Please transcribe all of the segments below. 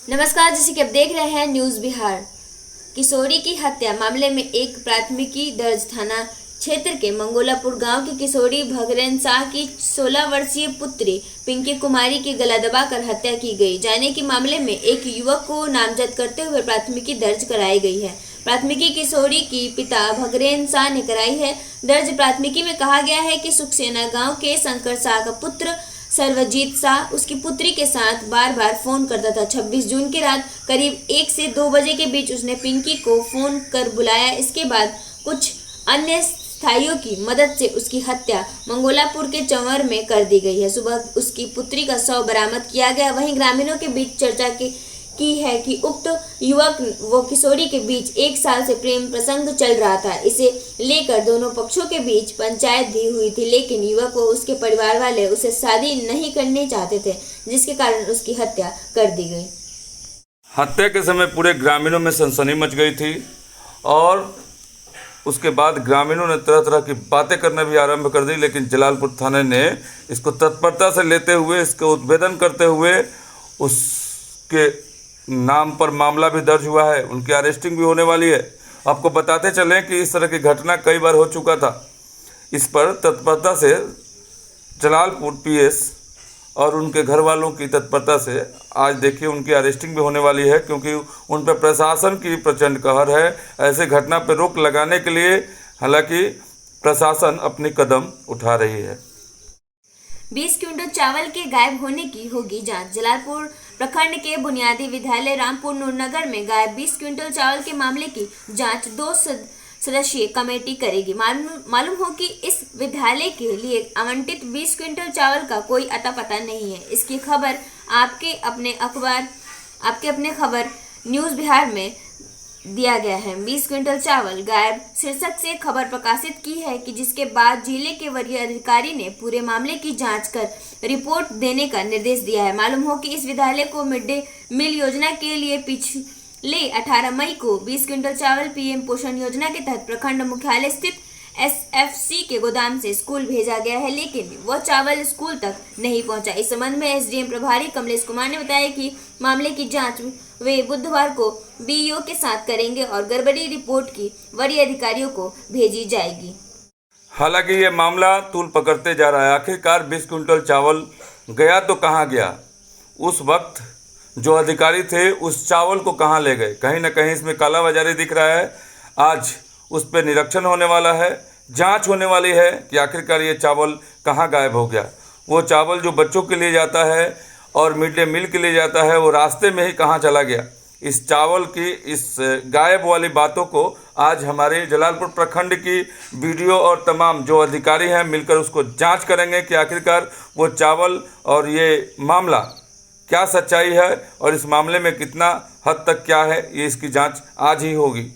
नमस्कार, जैसे कि आप देख रहे हैं न्यूज़ बिहार। किशोरी की हत्या मामले में एक प्राथमिकी दर्ज थाना क्षेत्र के मंगोलापुर गांव की किशोरी भगरेन शाह की 16 वर्षीय पुत्री पिंकी कुमारी की गला दबाकर हत्या की गई जाने के मामले में एक युवक को नामजद करते हुए प्राथमिकी दर्ज कराई गई है। प्राथमिकी किशोरी की पिता भगरेन शाह ने कराई है। दर्ज प्राथमिकी में कहा गया है कि सुखसेना गाँव के शंकर शाह का पुत्र सर्वजीत शाह उसकी पुत्री के साथ बार बार फोन करता था। 26 जून की रात करीब 1 से 2 बजे के बीच उसने पिंकी को फोन कर बुलाया। इसके बाद कुछ अन्य स्थायियों की मदद से उसकी हत्या मंगोलापुर के चंवर में कर दी गई है। सुबह उसकी पुत्री का शव बरामद किया गया। वहीं ग्रामीणों के बीच चर्चा की है कि उक्त युवक व किशोरी के बीच 1 साल से प्रेम प्रसंग चल रहा था। इसे लेकर दोनों पक्षों के बीच पंचायत भी हुई थी, लेकिन युवक व उसके परिवार वाले उसे शादी नहीं करने चाहते थे, जिसके कारण उसकी हत्या कर दी गई। हत्या के समय पूरे ग्रामीणों में सनसनी मच गई थी और उसके बाद ग्रामीणों ने तरह तरह की बातें करना भी आरंभ कर दी, लेकिन जलालपुर थाने ने इसको तत्परता से लेते हुए इसको उद्भेदन करते हुए उसके नाम पर मामला भी दर्ज हुआ है। उनकी अरेस्टिंग भी होने वाली है। आपको बताते चलें कि इस तरह की घटना कई बार हो चुका था। इस पर तत्परता से जलालपुर पीएस और उनके घर वालों की तत्परता से आज देखिए उनकी अरेस्टिंग भी होने वाली है, क्योंकि उन पर प्रशासन की प्रचंड कहर है। ऐसे घटना पर रोक लगाने के लिए हालांकि प्रशासन अपनी कदम उठा रही है। 20 क्विंटल चावल के गायब होने की होगी जांच। जलालपुर प्रखंड के बुनियादी विद्यालय रामपुर नूरनगर में गायब 20 क्विंटल चावल के मामले की जांच 2 सदस्यीय कमेटी करेगी। मालूम हो कि इस विद्यालय के लिए आवंटित 20 क्विंटल चावल का कोई अता पता नहीं है। इसकी खबर आपके अपने खबर न्यूज़ बिहार में दिया गया है। 20 क्विंटल चावल गायब शीर्षक से खबर प्रकाशित की है कि जिसके बाद जिले के वरीय अधिकारी ने पूरे मामले की जांच कर रिपोर्ट देने का निर्देश दिया है। मालूम हो कि इस विद्यालय को मिड डे मील योजना के लिए पिछले 18 मई को 20 क्विंटल चावल पीएम पोषण योजना के तहत प्रखंड मुख्यालय स्थित एसएफसी के गोदाम से स्कूल भेजा गया है, लेकिन वह चावल स्कूल तक नहीं पहुंचा। इस संबंध में एसडीएम प्रभारी कमलेश कुमार ने बताया कि मामले की जांच वे बुधवार को बीईओ के साथ करेंगे और गड़बड़ी रिपोर्ट की वरीय अधिकारियों को भेजी जाएगी। हालांकि ये मामला तूल पकड़ते जा रहा है। आखिरकार 20 क्विंटल चावल गया तो कहाँ गया? उस वक्त जो अधिकारी थे उस चावल को कहाँ ले गए? कहीं ना कहीं इसमें कालाबाजारी दिख रहा है। आज उस पर निरीक्षण होने वाला है, जांच होने वाली है कि आखिरकार ये चावल कहाँ गायब हो गया। वो चावल जो बच्चों के लिए जाता है और मिड डे मील के लिए जाता है, वो रास्ते में ही कहाँ चला गया? इस चावल की इस गायब वाली बातों को आज हमारे जलालपुर प्रखंड की वीडियो और तमाम जो अधिकारी हैं मिलकर उसको जांच करेंगे कि आखिरकार वो चावल और ये मामला क्या सच्चाई है और इस मामले में कितना हद तक क्या है, ये इसकी जांच आज ही होगी।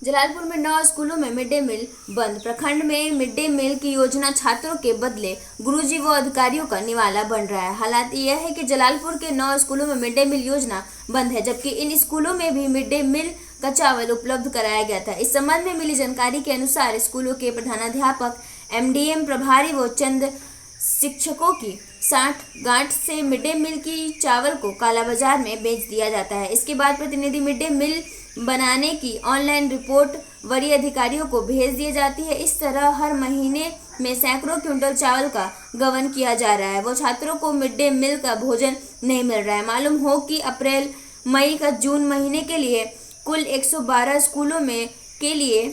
जलालपुर में 9 स्कूलों में मिड डे मील बंद। प्रखंड में मिड डे मील की योजना छात्रों के बदले गुरुजी व अधिकारियों का निवाला बन रहा है। हालात यह है कि जलालपुर के 9 स्कूलों में मिड डे मील योजना बंद है, जबकि इन स्कूलों में भी मिड डे मील का चावल उपलब्ध कराया गया था। इस संबंध में मिली जानकारी के अनुसार स्कूलों के प्रधानाध्यापक, एमडीएम प्रभारी व चंद शिक्षकों की 60 गांठ से मिड डे मील की चावल को कालाबाजार में बेच दिया जाता है। इसके बाद प्रतिनिधि मिड डे मील बनाने की ऑनलाइन रिपोर्ट वरीय अधिकारियों को भेज दी जाती है। इस तरह हर महीने में सैकड़ों क्विंटल चावल का गबन किया जा रहा है। वो छात्रों को मिड डे मील का भोजन नहीं मिल रहा है। मालूम हो कि अप्रैल मई का जून महीने के लिए कुल 112 स्कूलों में के लिए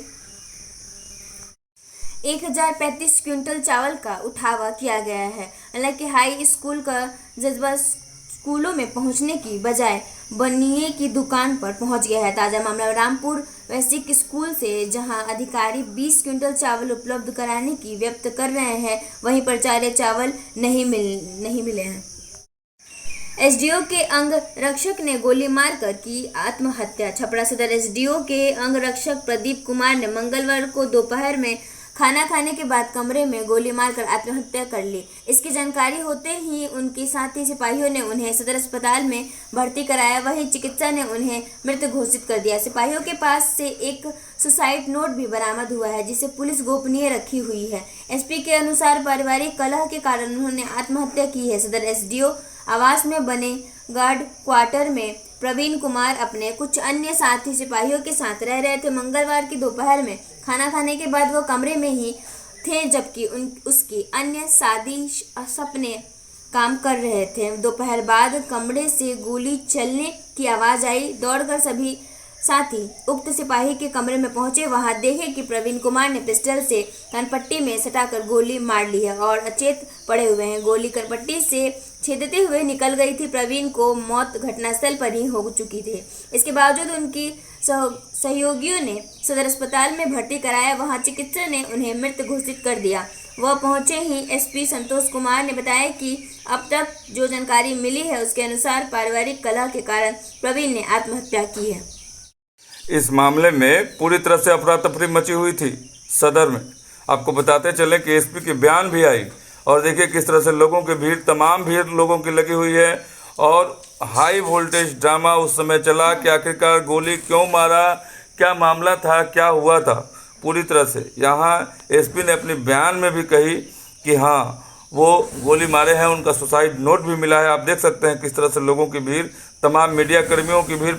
1035 क्विंटल चावल का उठावा किया गया है। हालांकि हाई स्कूल का जज्बा स्कूलों में पहुंचने की बजाय बनिए की दुकान पर पहुंच गया है। ताजा मामला रामपुर वैश्विक स्कूल से, जहां अधिकारी 20 क्विंटल चावल उपलब्ध कराने की व्यक्त कर रहे हैं, वहीं प्राचार्य चावल नहीं मिले हैं। एसडीओ के अंग रक्षक ने गोली मारकर की आत्महत्या। छपरा सदर एसडीओ के अंग रक्षक प्रदीप कुमार ने मंगलवार को दोपहर में खाना खाने के बाद कमरे में गोली मारकर आत्महत्या कर ली। इसकी जानकारी होते ही उनके साथी सिपाहियों ने उन्हें सदर अस्पताल में भर्ती कराया। वहीं चिकित्सा ने उन्हें मृत घोषित कर दिया। सिपाहियों के पास से एक सुसाइड नोट भी बरामद हुआ है, जिसे पुलिस गोपनीय रखी हुई है। एसपी के अनुसार पारिवारिक कलह के कारण उन्होंने आत्महत्या की है। सदर एसडीओ आवास में बने गार्ड क्वार्टर में प्रवीण कुमार अपने कुछ अन्य साथी सिपाहियों के साथ रह रहे थे। मंगलवार की दोपहर में खाना खाने के बाद वो कमरे में ही थे, जबकि उसकी अन्य साथी सपने काम कर रहे थे। दोपहर बाद कमरे से गोली चलने की आवाज़ आई। दौड़कर सभी साथी उक्त सिपाही के कमरे में पहुंचे। वहां देखे कि प्रवीण कुमार ने पिस्टल से कनपट्टी में सटाकर गोली मार ली है और अचेत पड़े हुए हैं। गोली कनपट्टी से छेदते हुए निकल गई थी। प्रवीण को मौत घटनास्थल पर ही हो चुकी थी। इसके बावजूद उनकी सहयोगियों ने सदर अस्पताल में भर्ती कराया। वहां चिकित्सक ने उन्हें मृत घोषित कर दिया। वह पहुंचे ही एसपी संतोष कुमार ने बताया कि अब तक जो जानकारी मिली है उसके अनुसार पारिवारिक कलह के कारण प्रवीण ने आत्महत्या की है। इस मामले में पूरी तरह से अफरा तफरी मची हुई थी सदर में। आपको बताते चले कि एसपी की बयान भी आई और देखिए किस तरह से लोगों की भीड़, तमाम भीड़ लोगों की लगी हुई है और हाई वोल्टेज ड्रामा उस समय चला कि आखिरकार गोली क्यों मारा, क्या मामला था, क्या हुआ था। पूरी तरह से यहाँ एसपी ने अपनी बयान में भी कही कि हाँ वो गोली मारे हैं, उनका सुसाइड नोट भी मिला है। आप देख सकते हैं किस तरह से लोगों की भीड़, तमाम मीडिया कर्मियों की भीड़,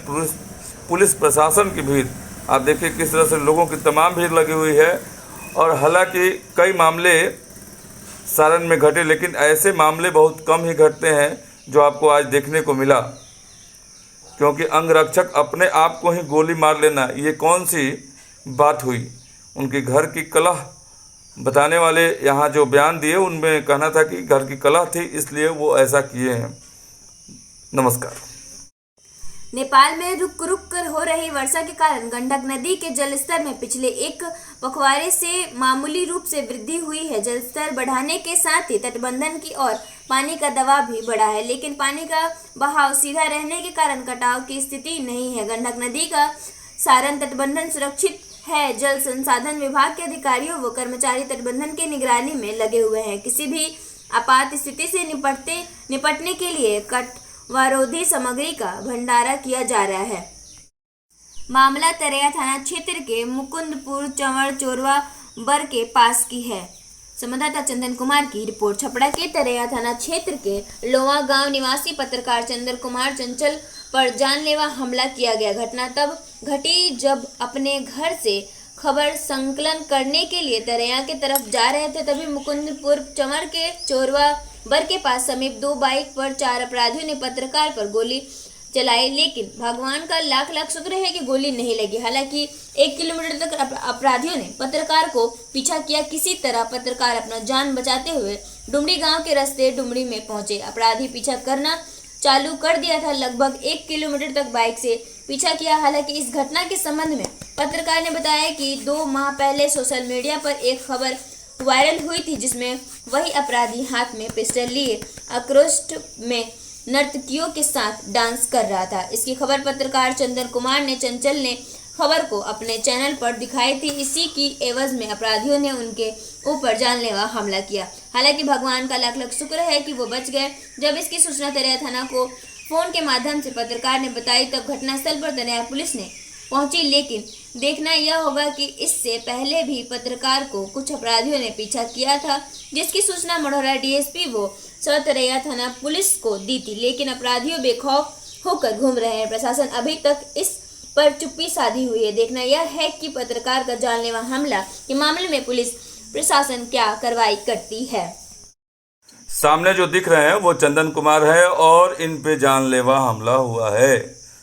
पुलिस प्रशासन की भीड़, आप देखिए किस तरह से लोगों की तमाम भीड़ लगी हुई है। और हालांकि कई मामले सारण में घटे, लेकिन ऐसे मामले बहुत कम ही घटते हैं जो आपको आज देखने को मिला, क्योंकि अंगरक्षक अपने आप को ही गोली मार लेना, ये कौन सी बात हुई। उनके घर की कलह बताने वाले यहाँ जो बयान दिए उनमें कहना था कि घर की कलह थी इसलिए वो ऐसा किए हैं। नमस्कार। नेपाल में रुक रुक कर हो रही वर्षा के कारण गंडक नदी के जलस्तर में पिछले एक पखवाड़े से मामूली रूप से वृद्धि हुई है। जलस्तर बढ़ाने के साथ ही तटबंधन की ओर पानी का दबाव भी बढ़ा है, लेकिन पानी का बहाव सीधा रहने के कारण कटाव की स्थिति नहीं है। गंडक नदी का सारण तटबंधन सुरक्षित है। जल संसाधन विभाग के अधिकारियों व कर्मचारी तटबंधन की निगरानी में लगे हुए हैं। किसी भी आपात स्थिति से निपटने के लिए कटवारोधी सामग्री का भंडारा किया जा रहा है। मामला तरैया थाना क्षेत्र के मुकुंदपुर चंवर चोरवा बर के पास की है। संवाददाता चंदन कुमार की रिपोर्ट। छपरा के तरैया थाना क्षेत्र के लोवा गांव निवासी पत्रकार चंदन कुमार चंचल पर जानलेवा हमला किया गया। घटना तब घटी जब अपने घर से खबर संकलन करने के लिए तरैया की तरफ जा रहे थे, तभी मुकुंदपुर चंवर के चोरवा बर के पास समीप दो बाइक पर 4 अपराधियों ने पत्रकार पर गोली चलाई, लेकिन भगवान का लाख लाख शुक्र है कि गोली नहीं लगी। हालांकि 1 किलोमीटर तक अपराधियों ने पत्रकार को पीछा किया। किसी तरह पत्रकार अपना जान बचाते हुए डुमरी गांव के रास्ते डुमरी में पहुंचे। अपराधी पीछा करना चालू कर दिया था। लगभग 1 किलोमीटर तक बाइक से पीछा किया। हालांकि इस घटना के संबंध में पत्रकार ने बताया कि 2 माह पहले सोशल मीडिया पर एक खबर वायरल हुई थी, जिसमें वही अपराधी हाथ में पिस्टल लिए आक्रोश में नर्तकियों के साथ डांस कर रहा था। इसकी खबर पत्रकार चंदन कुमार ने चंचल ने खबर को अपने चैनल पर दिखाई थी। इसी की एवज में अपराधियों ने उनके ऊपर जानलेवा हमला किया। हालांकि भगवान का लाख लाख शुक्र है कि वो बच गए। जब इसकी सूचना तरैया थाना को फोन के माध्यम से पत्रकार ने बताई, तब घटनास्थल पर तरैया पुलिस ने पहुंची। लेकिन देखना यह होगा कि इससे पहले भी पत्रकार को कुछ अपराधियों ने पीछा किया था, जिसकी सूचना मढ़ौरा डीएसपी वो तरैया थाना पुलिस को दी थी, लेकिन अपराधियों बेखौफ होकर घूम रहे हैं। प्रशासन अभी तक इस पर चुप्पी साधी हुई है। देखना यह है कि पत्रकार का जानलेवा हमला के मामले में पुलिस प्रशासन क्या कार्रवाई करती है। सामने जो दिख रहे हैं वो चंदन कुमार है और इन पे जानलेवा हमला हुआ है।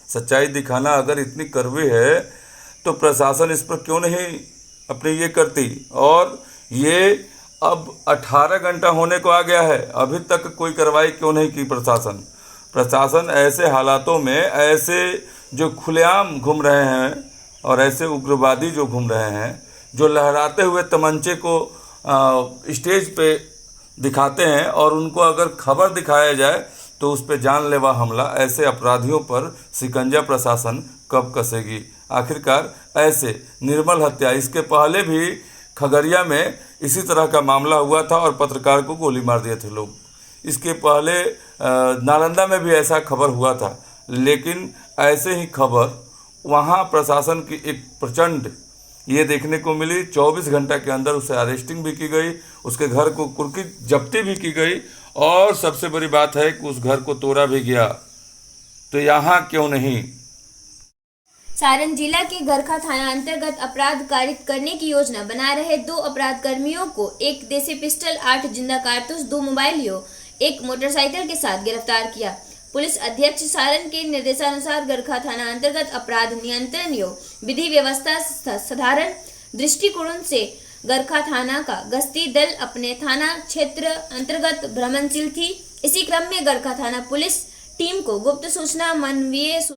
सच्चाई दिखाना अगर इतनी कड़वी है तो प्रशासन इस पर क्यों नहीं अपनी ये करती। और ये अब 18 घंटा होने को आ गया है, अभी तक कोई कार्रवाई क्यों नहीं की प्रशासन ऐसे हालातों में, ऐसे जो खुलेआम घूम रहे हैं और ऐसे उग्रवादी जो घूम रहे हैं, जो लहराते हुए तमंचे को स्टेज पे दिखाते हैं और उनको अगर खबर दिखाया जाए तो उस पर जानलेवा हमला, ऐसे अपराधियों पर शिकंजा प्रशासन कब कसेगी। आखिरकार ऐसे निर्मल हत्या, इसके पहले भी खगड़िया में इसी तरह का मामला हुआ था और पत्रकार को गोली मार दिए थे लोग। इसके पहले नालंदा में भी ऐसा खबर हुआ था, लेकिन ऐसे ही खबर वहाँ प्रशासन की एक प्रचंड ये देखने को मिली। 24 घंटा के अंदर उसे अरेस्टिंग भी की गई, उसके घर को कुर्की जब्ती भी की गई और सबसे बड़ी बात है कि उस घर को तोड़ा भी गया। तो यहाँ क्यों नहीं? सारण जिला के गरखा थाना अंतर्गत अपराध कारित करने की योजना बना रहे 2 अपराध कर्मियों को एक देसी पिस्टल, 8 जिंदा कारतूस, 2 मोबाइल, 1 मोटरसाइकिल के साथ गिरफ्तार किया। पुलिस अध्यक्ष सारण के निर्देशानुसार गरखा थाना अंतर्गत अपराध नियंत्रण विधि व्यवस्था साधारण दृष्टिकोण से गरखा थाना का गश्ती दल अपने थाना क्षेत्र अंतर्गत भ्रमणशील थी। इसी क्रम में गरखा थाना पुलिस टीम को गुप्त सूचना मानवीय